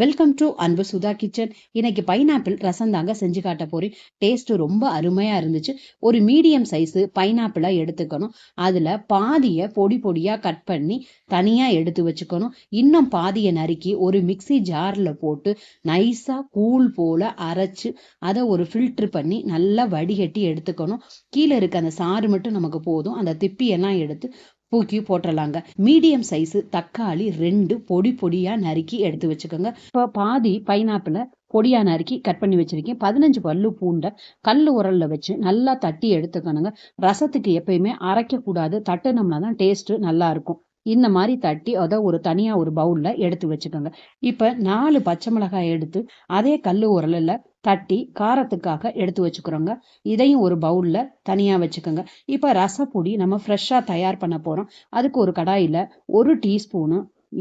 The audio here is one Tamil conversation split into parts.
வெல்கம் டு அன்பு சுதா கிச்சன். இன்னைக்கு பைனாப்பிள் ரசம் தாங்க செஞ்சு காட்ட போறேன். டேஸ்ட் ரொம்ப அருமையா இருந்துச்சு. ஒரு மீடியம் சைஸ் பைனாப்பிளா எடுத்துக்கணும். அதுல பாதிய பொடி பொடியா கட் பண்ணி தனியா எடுத்து வச்சுக்கணும். இன்னும் பாதிய நறுக்கி ஒரு மிக்சி ஜார்ல போட்டு நைஸா கூழ் போல அரைச்சு அதை ஒரு ஃபில்டர் பண்ணி நல்லா வடிகட்டி எடுத்துக்கணும். கீழே இருக்க அந்த சாறு மட்டும் நமக்கு போதும். அந்த திப்பியெல்லாம் எடுத்து தூக்கி போட்டுடலாங்க. மீடியம் சைஸ் தக்காளி 2 பொடி பொடியா நறுக்கி எடுத்து வச்சுக்கோங்க. இப்போ பாதி பைனாப்பிள பொடியா நறுக்கி கட் பண்ணி வச்சிருக்கேன். 15 பல்லு பூண்டை கல் உரல்ல வச்சு நல்லா தட்டி எடுத்துக்கணுங்க. ரசத்துக்கு எப்பயுமே அரைக்க கூடாது, தட்டுனோம்னா தான் டேஸ்ட் நல்லா இருக்கும். இந்த மாதிரி தட்டி அதை ஒரு தனியா ஒரு பவுல்ல எடுத்து வச்சுக்கோங்க. இப்ப 4 பச்சை மிளகாய் எடுத்து அதே கல் உரல்ல தட்டி காரத்துக்காக எடுத்து வச்சுக்கிறோங்க. இதையும் ஒரு பவுல்ல தனியா வச்சுக்கோங்க. இப்ப ரசப்பொடி நம்ம ஃப்ரெஷ்ஷா தயார் பண்ண போறோம். அதுக்கு ஒரு கடாயில 1 டீஸ்பூனு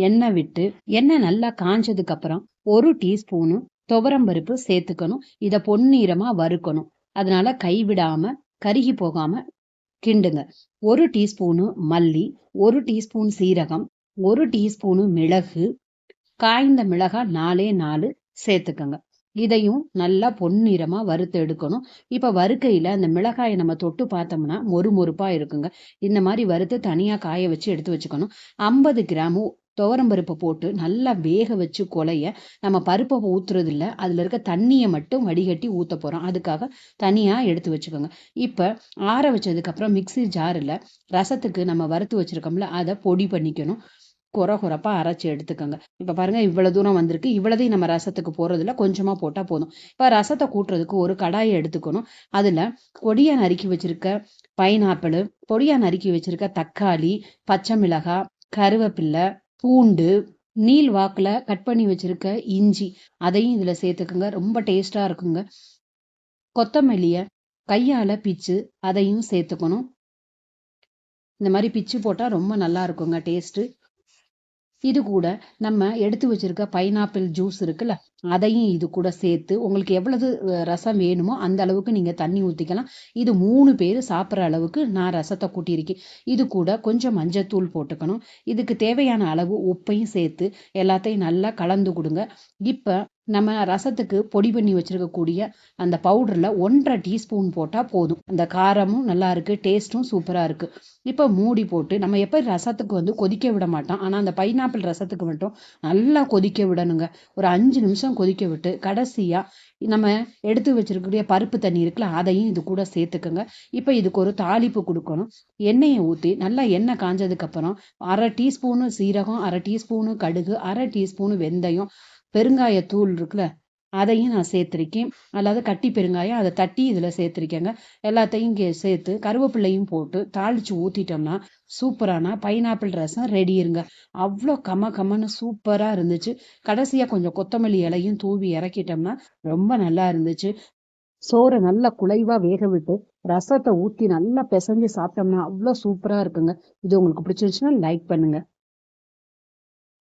எண்ணெய் விட்டு, எண்ணெய் நல்லா காஞ்சதுக்கு அப்புறம் 1 டீஸ்பூனு துவரம்பருப்பு சேர்த்துக்கணும். இதை பொன்னிறமா வறுக்கணும். அதனால கைவிடாம கருகி போகாம கிண்டுங்க. 1 டீஸ்பூனு மல்லி, 1 டீஸ்பூன் சீரகம், 1 டீஸ்பூனு மிளகு, காய்ந்த மிளகாய் 4 சேர்த்துக்கங்க. இதையும் நல்லா பொன்னிறமா வறுத்து எடுக்கணும். இப்ப வறுக்கையில அந்த மிளகாயை நம்ம தொட்டு பார்த்தோம்னா மொறுமொறுப்பா இருக்குங்க. இந்த மாதிரி வறுத்து தனியா காய வச்சு எடுத்து வச்சுக்கணும். 50 கிராம் துவரம்பருப்பை போட்டு நல்லா வேக வச்சு கொலைய நம்ம பருப்பை ஊத்துறது இல்லை, அதுல இருக்க தண்ணியை மட்டும் வடிகட்டி ஊத்த போறோம். அதுக்காக தனியா எடுத்து வச்சுக்கோங்க. இப்ப ஆற வச்சதுக்கு அப்புறம் மிக்சி ஜாரில் ரசத்துக்கு நம்ம வறுத்து வச்சிருக்கோம்ல அதை பொடி பண்ணிக்கணும். கொரப்பா அரைச்சி எடுத்துக்கோங்க. இப்ப பாருங்க இவ்வளவு தூரம் வந்திருக்கு. இவ்வளதையும் நம்ம ரசத்துக்கு போறதுல கொஞ்சமா போட்டா போதும். இப்ப ரசத்தை கூட்டுறதுக்கு ஒரு கடாயை எடுத்துக்கணும். அதுல பொடியா நறுக்கி வச்சிருக்க பைனாப்பிள், பொடியா நறுக்கி வச்சிருக்க தக்காளி, பச்சை மிளகாய், கருவேப்பில்லை, பூண்டு, நீள் வாக்குல கட் பண்ணி வச்சிருக்க இஞ்சி, அதையும் இதுல சேர்த்துக்குங்க. ரொம்ப டேஸ்டா இருக்குங்க. கொத்தமல்லிய கையால பிச்சு அதையும் சேர்த்துக்கணும். இந்த மாதிரி பிச்சு போட்டா ரொம்ப நல்லா இருக்குங்க டேஸ்ட். இது கூட நம்ம எடுத்து வச்சிருக்க பைனாப்பிள் ஜூஸ் இருக்குல்ல, அதையும் இது கூட சேர்த்து உங்களுக்கு எவ்வளவு ரசம் வேணுமோ அந்த அளவுக்கு நீங்க தண்ணி ஊற்றிக்கலாம். இது 3 பேர் சாப்பிட்ற அளவுக்கு நான் ரசத்தை கூட்டியிருக்கேன். இது கூட கொஞ்சம் மஞ்சத்தூள் போட்டுக்கணும். இதுக்கு தேவையான அளவு உப்பையும் சேர்த்து எல்லாத்தையும் நல்லா கலந்து கொடுங்க. இப்போ நம்ம ரசத்துக்கு பொடி பண்ணி வச்சிருக்கக்கூடிய அந்த பவுடர்ல 1.5 டீஸ்பூன் போட்டா போதும். அந்த காரமும் நல்லா இருக்கு, டேஸ்டும் சூப்பரா இருக்கு. இப்போ மூடி போட்டு நம்ம எப்ப ரசத்துக்கு கொதிக்க விட மாட்டோம், ஆனா அந்த பைனாப்பிள் ரசத்துக்கு மட்டும் நல்லா கொதிக்க விடணுங்க. ஒரு 5 நிமிஷம் கொதிக்க விட்டு கடைசியா நம்ம எடுத்து வச்சிருக்கக்கூடிய பருப்பு தண்ணி இருக்குல்ல, அதையும் இது கூட சேர்த்துக்கோங்க. இப்போ இதுக்கு ஒரு தாளிப்பு கொடுக்கணும். எண்ணெயை ஊற்றி நல்லா எண்ணெய் காஞ்சதுக்கு அப்புறம் 1/2 டீஸ்பூனு சீரகம், 1/2 டீஸ்பூனு கடுகு, 1/2 டீஸ்பூனு வெந்தயம், பெருங்காயத்தூள் இருக்குல்ல அதையும் நான் சேர்த்திருக்கேன். அல்லாத கட்டி பெருங்காயம் அதை தட்டி இதுல சேர்த்திருக்கேங்க. எல்லாத்தையும் சேர்த்து கருவேப்பிள்ளையும் போட்டு தாளிச்சு ஊத்திட்டோம்னா சூப்பரான பைனாப்பிள் ரசம் ரெடி இருங்க. அவ்வளோ கமன்னு சூப்பரா இருந்துச்சு. கடைசியா கொஞ்சம் கொத்தமல்லி இலையும் தூவி இறக்கிட்டோம்னா ரொம்ப நல்லா இருந்துச்சு. சோறை நல்லா குழைவா வேக விட்டு ரசத்தை ஊத்தி நல்லா பிசைஞ்சு சாப்பிட்டோம்னா அவ்வளோ சூப்பரா இருக்குங்க. இது உங்களுக்கு பிடிச்சிருந்துச்சுன்னா லைக் பண்ணுங்க.